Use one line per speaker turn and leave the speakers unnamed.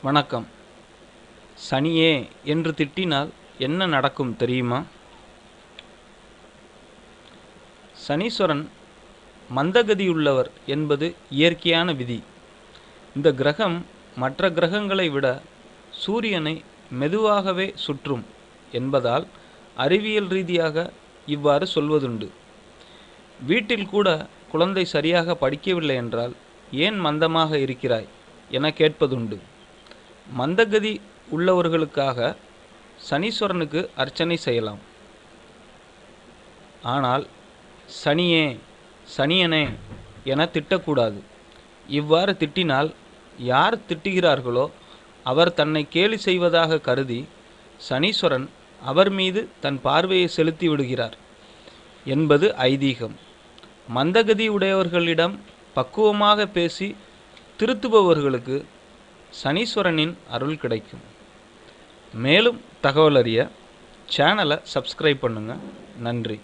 வணக்கம். சனியே என்று திட்டினால் என்ன நடக்கும் தெரியுமா? சனீஸ்வரன் மந்தகதியுள்ளவர் என்பது இயற்கையான விதி. இந்த கிரகம் மற்ற கிரகங்களை விட சூரியனை மெதுவாகவே சுற்றும் என்பதால் அறிவியல் ரீதியாக இவ்வாறு சொல்வதுண்டு. வீட்டில் கூட குழந்தை சரியாக படிக்கவில்லை என்றால் ஏன் மந்தமாக இருக்கிறாய் என கேட்பதுண்டு. மந்தகதி உள்ளவர்களுக்காக சனீஸ்வரனுக்கு அர்ச்சனை செய்யலாம். ஆனால் சனியே சனியனே என திட்டக்கூடாது. இவ்வாறு திட்டினால் யார் திட்டுகிறார்களோ அவர் தன்னை கேலி செய்வதாக கருதி சனீஸ்வரன் அவர் மீது தன் பார்வையை செலுத்தி விடுகிறார் என்பது ஐதீகம். மந்தகதி உடையவர்களிடம் பக்குவமாக பேசி திருத்துபவர்களுக்கு சனீஸ்வரனின் அருள் கிடைக்கும். மேலும் தகவல் அறிய சேனலை சப்ஸ்கிரைப் பண்ணுங்கள். நன்றி.